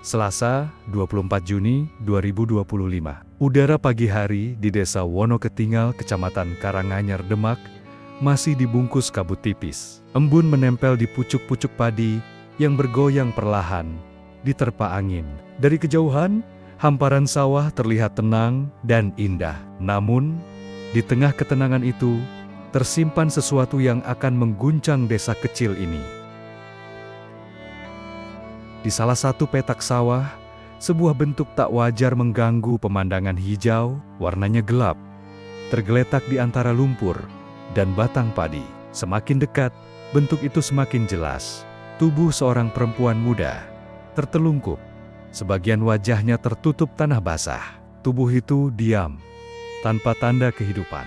Selasa, 24 Juni 2025. Udara pagi hari di Desa Wonoketingal, Kecamatan Karanganyar, Demak, masih dibungkus kabut tipis. Embun menempel di pucuk-pucuk padi yang bergoyang perlahan, diterpa angin. Dari kejauhan, hamparan sawah terlihat tenang dan indah. Namun, di tengah ketenangan itu, tersimpan sesuatu yang akan mengguncang desa kecil ini. Di salah satu petak sawah, sebuah bentuk tak wajar mengganggu pemandangan hijau, warnanya gelap, tergeletak di antara lumpur dan batang padi. Semakin dekat, bentuk itu semakin jelas. Tubuh seorang perempuan muda, tertelungkup. Sebagian wajahnya tertutup tanah basah. Tubuh itu diam, tanpa tanda kehidupan.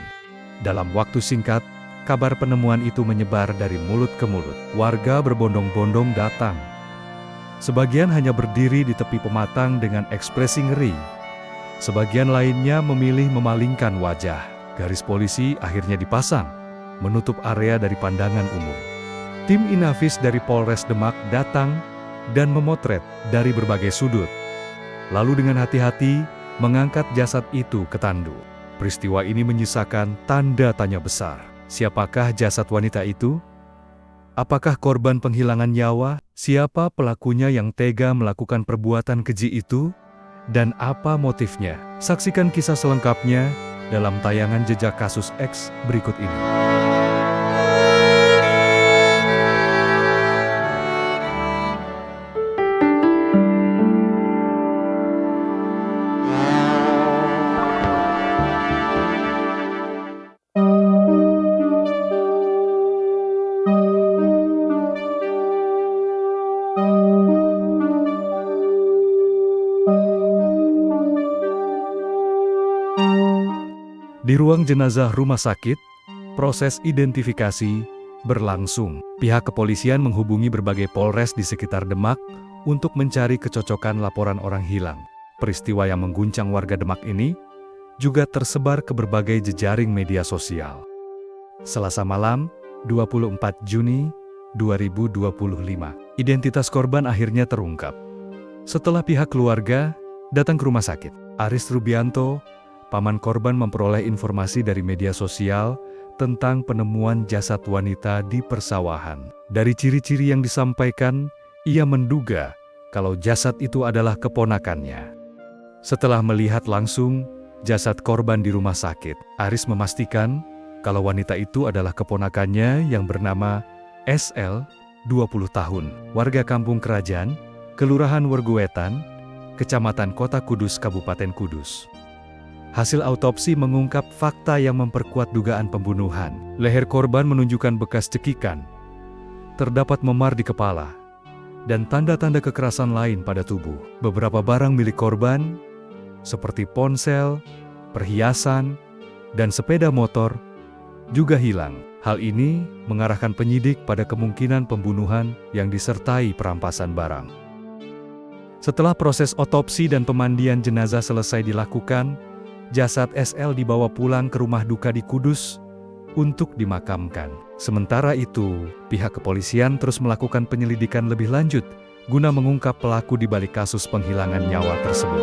Dalam waktu singkat, kabar penemuan itu menyebar dari mulut ke mulut. Warga berbondong-bondong datang. Sebagian hanya berdiri di tepi pematang dengan ekspresi ngeri. Sebagian lainnya memilih memalingkan wajah. Garis polisi akhirnya dipasang, menutup area dari pandangan umum. Tim Inafis dari Polres Demak datang dan memotret dari berbagai sudut. Lalu dengan hati-hati mengangkat jasad itu ke tandu. Peristiwa ini menyisakan tanda tanya besar. Siapakah jasad wanita itu? Apakah korban penghilangan nyawa? Siapa pelakunya yang tega melakukan perbuatan keji itu? Dan apa motifnya? Saksikan kisah selengkapnya dalam tayangan Jejak Kasus X berikut ini. Di ruang jenazah rumah sakit, proses identifikasi berlangsung. Pihak kepolisian menghubungi berbagai polres di sekitar Demak untuk mencari kecocokan laporan orang hilang. Peristiwa yang mengguncang warga Demak ini juga tersebar ke berbagai jejaring media sosial. Selasa malam, 24 Juni 2025, identitas korban akhirnya terungkap. Setelah pihak keluarga datang ke rumah sakit, Aris Rubianto, paman korban, memperoleh informasi dari media sosial tentang penemuan jasad wanita di persawahan. Dari ciri-ciri yang disampaikan, ia menduga kalau jasad itu adalah keponakannya. Setelah melihat langsung jasad korban di rumah sakit, Aris memastikan kalau wanita itu adalah keponakannya yang bernama SL, 20 tahun, warga Kampung Kerajaan, Kelurahan Werguwetan, Kecamatan Kota Kudus, Kabupaten Kudus. Hasil autopsi mengungkap fakta yang memperkuat dugaan pembunuhan. Leher korban menunjukkan bekas cekikan, terdapat memar di kepala, dan tanda-tanda kekerasan lain pada tubuh. Beberapa barang milik korban, seperti ponsel, perhiasan, dan sepeda motor, juga hilang. Hal ini mengarahkan penyidik pada kemungkinan pembunuhan yang disertai perampasan barang. Setelah proses otopsi dan pemandian jenazah selesai dilakukan, jasad SL dibawa pulang ke rumah duka di Kudus untuk dimakamkan. Sementara itu, pihak kepolisian terus melakukan penyelidikan lebih lanjut guna mengungkap pelaku di balik kasus penghilangan nyawa tersebut.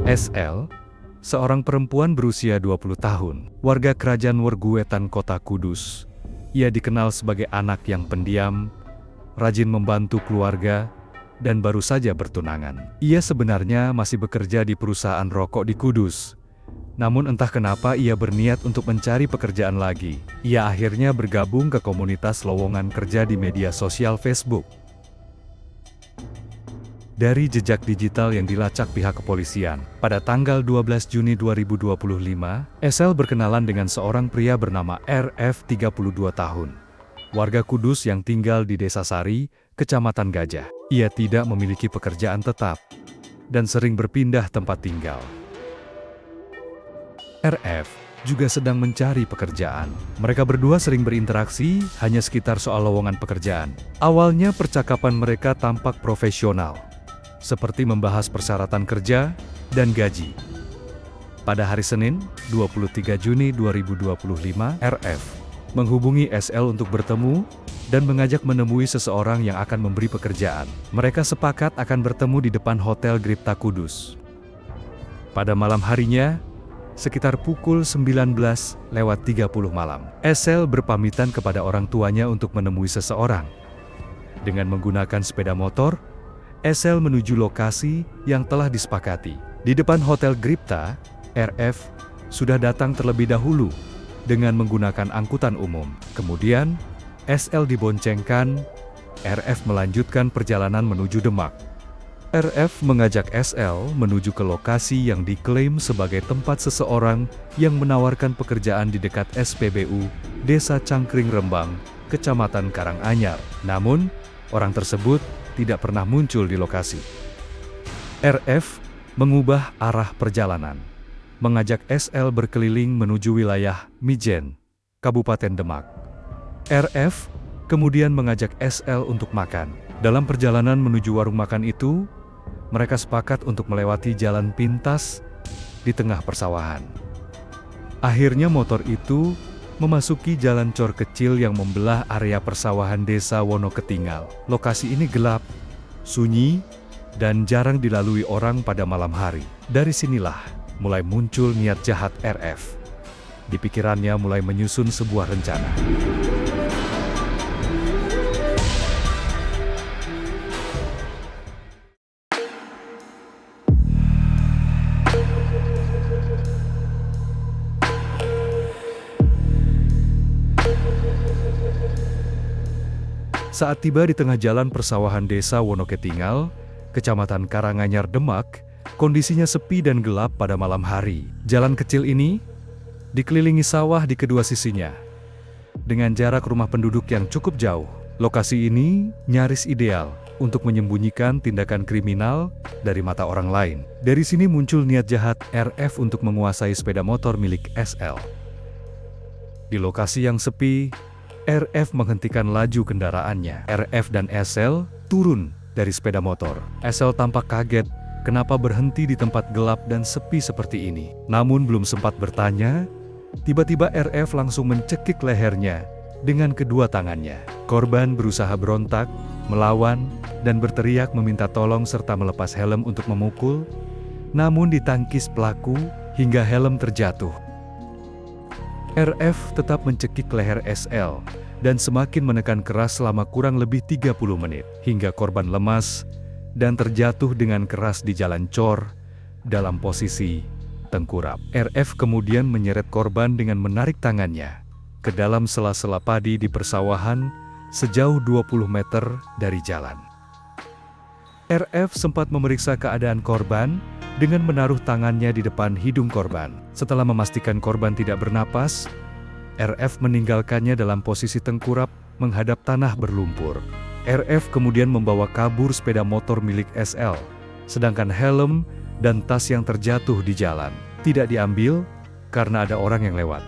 SL, seorang perempuan berusia 20 tahun, warga Kerajaan Werguwetan, Kota Kudus. Ia dikenal sebagai anak yang pendiam, rajin membantu keluarga, dan baru saja bertunangan. Ia sebenarnya masih bekerja di perusahaan rokok di Kudus. Namun entah kenapa ia berniat untuk mencari pekerjaan lagi. Ia akhirnya bergabung ke komunitas lowongan kerja di media sosial Facebook. Dari jejak digital yang dilacak pihak kepolisian, pada tanggal 12 Juni 2025, SL berkenalan dengan seorang pria bernama RF, 32 tahun. Warga Kudus yang tinggal di Desa Sari, Kecamatan Gajah. Ia tidak memiliki pekerjaan tetap dan sering berpindah tempat tinggal. RF juga sedang mencari pekerjaan. Mereka berdua sering berinteraksi hanya sekitar soal lowongan pekerjaan. Awalnya percakapan mereka tampak profesional, seperti membahas persyaratan kerja dan gaji. Pada hari Senin, 23 Juni 2025, RF menghubungi SL untuk bertemu dan mengajak menemui seseorang yang akan memberi pekerjaan. Mereka sepakat akan bertemu di depan Hotel Gripta Kudus. Pada malam harinya, sekitar pukul 19:30 malam, SL berpamitan kepada orang tuanya untuk menemui seseorang. Dengan menggunakan sepeda motor, SL menuju lokasi yang telah disepakati. Di depan Hotel Gripta, RF sudah datang terlebih dahulu dengan menggunakan angkutan umum. Kemudian, SL diboncengkan, RF melanjutkan perjalanan menuju Demak. RF mengajak SL menuju ke lokasi yang diklaim sebagai tempat seseorang yang menawarkan pekerjaan di dekat SPBU, Desa Cangkring Rembang, Kecamatan Karanganyar. Namun, orang tersebut tidak pernah muncul di lokasi. RF mengubah arah perjalanan, mengajak SL berkeliling menuju wilayah Mijen, Kabupaten Demak. RF kemudian mengajak SL untuk makan. Dalam perjalanan menuju warung makan itu, mereka sepakat untuk melewati jalan pintas di tengah persawahan. Akhirnya motor itu memasuki jalan cor kecil yang membelah area persawahan Desa Wonoketingal. Lokasi ini gelap, sunyi, dan jarang dilalui orang pada malam hari. Dari sinilah mulai muncul niat jahat RF. Di pikirannya mulai menyusun sebuah rencana. Saat tiba di tengah jalan persawahan Desa Wonoketingal, Kecamatan Karanganyar, Demak, kondisinya sepi dan gelap pada malam hari. Jalan kecil ini dikelilingi sawah di kedua sisinya. Dengan jarak rumah penduduk yang cukup jauh, lokasi ini nyaris ideal untuk menyembunyikan tindakan kriminal dari mata orang lain. Dari sini muncul niat jahat RF untuk menguasai sepeda motor milik SL. Di lokasi yang sepi, RF menghentikan laju kendaraannya. RF dan SL turun dari sepeda motor. SL tampak kaget kenapa berhenti di tempat gelap dan sepi seperti ini. Namun belum sempat bertanya, tiba-tiba RF langsung mencekik lehernya dengan kedua tangannya. Korban berusaha berontak, melawan, dan berteriak meminta tolong serta melepas helm untuk memukul, namun ditangkis pelaku hingga helm terjatuh. RF tetap mencekik leher SL dan semakin menekan keras selama kurang lebih 30 menit, hingga korban lemas dan terjatuh dengan keras di jalan cor dalam posisi tengkurap. RF kemudian menyeret korban dengan menarik tangannya ke dalam sela-sela padi di persawahan sejauh 20 meter dari jalan. RF sempat memeriksa keadaan korban dengan menaruh tangannya di depan hidung korban. Setelah memastikan korban tidak bernapas, RF meninggalkannya dalam posisi tengkurap menghadap tanah berlumpur. RF kemudian membawa kabur sepeda motor milik SL, sedangkan helm dan tas yang terjatuh di jalan tidak diambil karena ada orang yang lewat.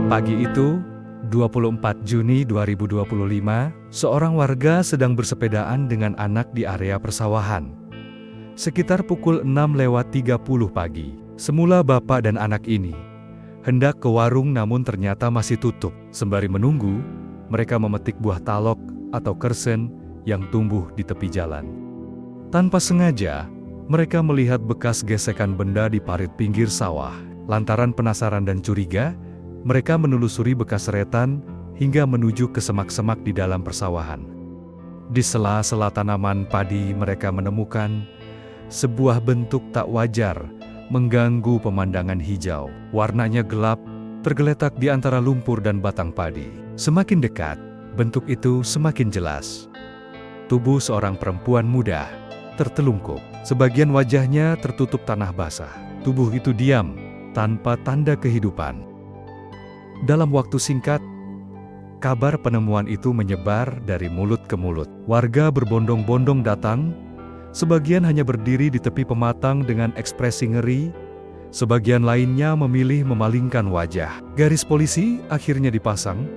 Pagi itu, 24 Juni 2025, seorang warga sedang bersepedaan dengan anak di area persawahan. Sekitar pukul 6:30 pagi, semula bapak dan anak ini hendak ke warung namun ternyata masih tutup. Sembari menunggu, mereka memetik buah talok atau kersen yang tumbuh di tepi jalan. Tanpa sengaja, mereka melihat bekas gesekan benda di parit pinggir sawah. Lantaran penasaran dan curiga, mereka menelusuri bekas seretan hingga menuju ke semak-semak di dalam persawahan. Di sela-sela tanaman padi mereka menemukan sebuah bentuk tak wajar mengganggu pemandangan hijau. Warnanya gelap, tergeletak di antara lumpur dan batang padi. Semakin dekat, bentuk itu semakin jelas. Tubuh seorang perempuan muda tertelungkup. Sebagian wajahnya tertutup tanah basah. Tubuh itu diam, tanpa tanda kehidupan. Dalam waktu singkat, kabar penemuan itu menyebar dari mulut ke mulut. Warga berbondong-bondong datang, sebagian hanya berdiri di tepi pematang dengan ekspresi ngeri, sebagian lainnya memilih memalingkan wajah. Garis polisi akhirnya dipasang,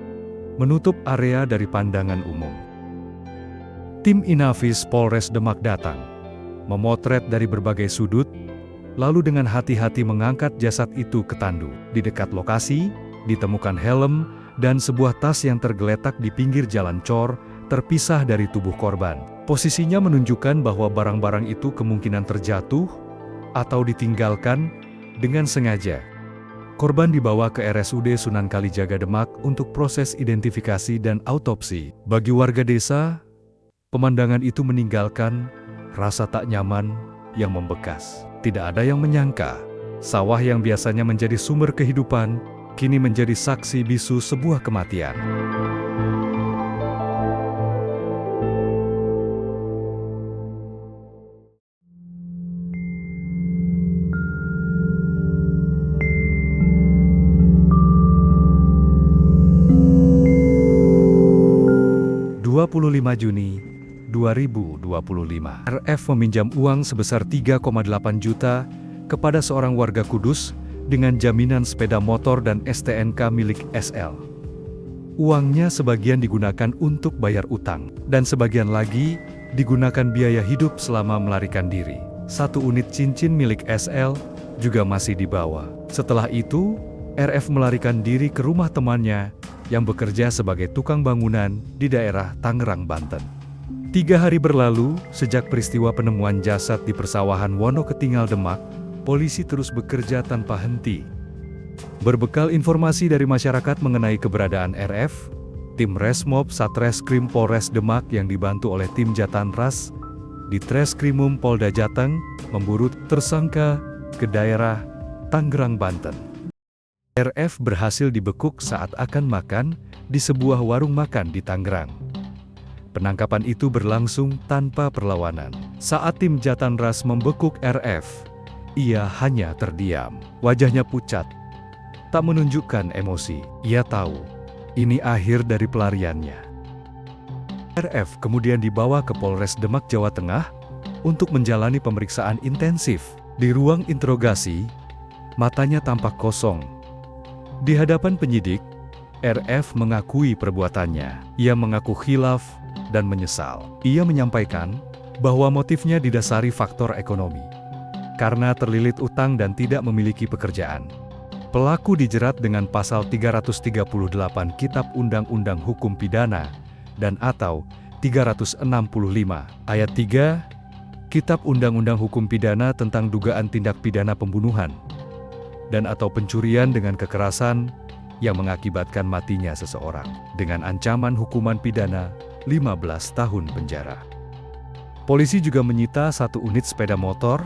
menutup area dari pandangan umum. Tim Inafis Polres Demak datang, memotret dari berbagai sudut, lalu dengan hati-hati mengangkat jasad itu ke tandu. Di dekat lokasi, ditemukan helm dan sebuah tas yang tergeletak di pinggir jalan cor, terpisah dari tubuh korban. Posisinya menunjukkan bahwa barang-barang itu kemungkinan terjatuh atau ditinggalkan dengan sengaja. Korban dibawa ke RSUD Sunan Kalijaga Demak untuk proses identifikasi dan autopsi. Bagi warga desa, pemandangan itu meninggalkan rasa tak nyaman yang membekas. Tidak ada yang menyangka, sawah yang biasanya menjadi sumber kehidupan, kini menjadi saksi bisu sebuah kematian. Juni 2025, RF meminjam uang sebesar 3,8 juta kepada seorang warga Kudus dengan jaminan sepeda motor dan STNK milik SL. Uangnya sebagian digunakan untuk bayar utang, dan sebagian lagi digunakan biaya hidup selama melarikan diri. 1 unit cincin milik SL juga masih dibawa. Setelah itu, RF melarikan diri ke rumah temannya yang bekerja sebagai tukang bangunan di daerah Tangerang, Banten. 3 hari berlalu, sejak peristiwa penemuan jasad di persawahan Wonoketingal, Demak, polisi terus bekerja tanpa henti. Berbekal informasi dari masyarakat mengenai keberadaan RF, tim Resmob Satreskrim Polres Demak yang dibantu oleh tim Jatanras di Treskrimum Polda Jateng memburu tersangka ke daerah Tangerang, Banten. RF berhasil dibekuk saat akan makan di sebuah warung makan di Tangerang. Penangkapan itu berlangsung tanpa perlawanan. Saat tim Jatanras membekuk RF, ia hanya terdiam. Wajahnya pucat, tak menunjukkan emosi. Ia tahu, ini akhir dari pelariannya. RF kemudian dibawa ke Polres Demak, Jawa Tengah, untuk menjalani pemeriksaan intensif. Di ruang interogasi, matanya tampak kosong. Di hadapan penyidik, RF mengakui perbuatannya. Ia mengaku khilaf dan menyesal. Ia menyampaikan bahwa motifnya didasari faktor ekonomi, karena terlilit utang dan tidak memiliki pekerjaan. Pelaku dijerat dengan pasal 338 Kitab Undang-Undang Hukum Pidana dan atau 365 ayat 3 Kitab Undang-Undang Hukum Pidana tentang dugaan tindak pidana pembunuhan dan atau pencurian dengan kekerasan yang mengakibatkan matinya seseorang, dengan ancaman hukuman pidana 15 tahun penjara. Polisi juga menyita 1 unit sepeda motor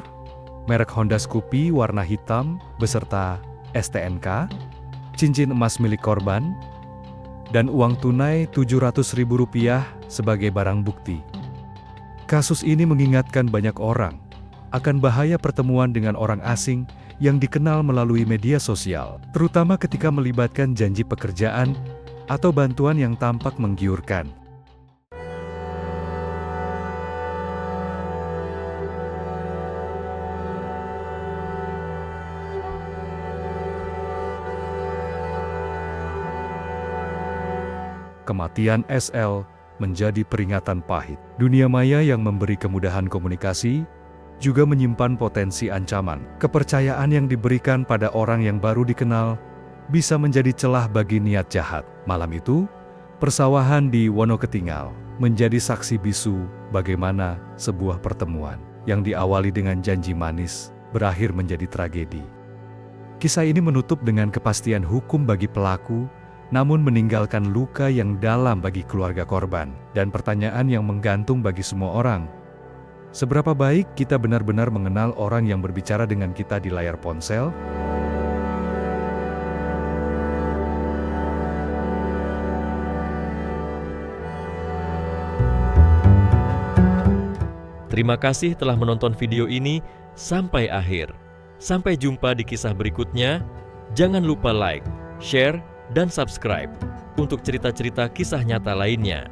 merek Honda Scoopy warna hitam beserta STNK, cincin emas milik korban, dan uang tunai Rp700.000 sebagai barang bukti. Kasus ini mengingatkan banyak orang akan bahaya pertemuan dengan orang asing yang dikenal melalui media sosial, terutama ketika melibatkan janji pekerjaan atau bantuan yang tampak menggiurkan. Kematian SL menjadi peringatan pahit. Dunia maya yang memberi kemudahan komunikasi juga menyimpan potensi ancaman. Kepercayaan yang diberikan pada orang yang baru dikenal bisa menjadi celah bagi niat jahat. Malam itu, persawahan di Wonoketingal menjadi saksi bisu bagaimana sebuah pertemuan yang diawali dengan janji manis berakhir menjadi tragedi. Kisah ini menutup dengan kepastian hukum bagi pelaku, namun meninggalkan luka yang dalam bagi keluarga korban dan pertanyaan yang menggantung bagi semua orang. Seberapa baik kita benar-benar mengenal orang yang berbicara dengan kita di layar ponsel? Terima kasih telah menonton video ini sampai akhir. Sampai jumpa di kisah berikutnya. Jangan lupa like, share, dan subscribe untuk cerita-cerita kisah nyata lainnya.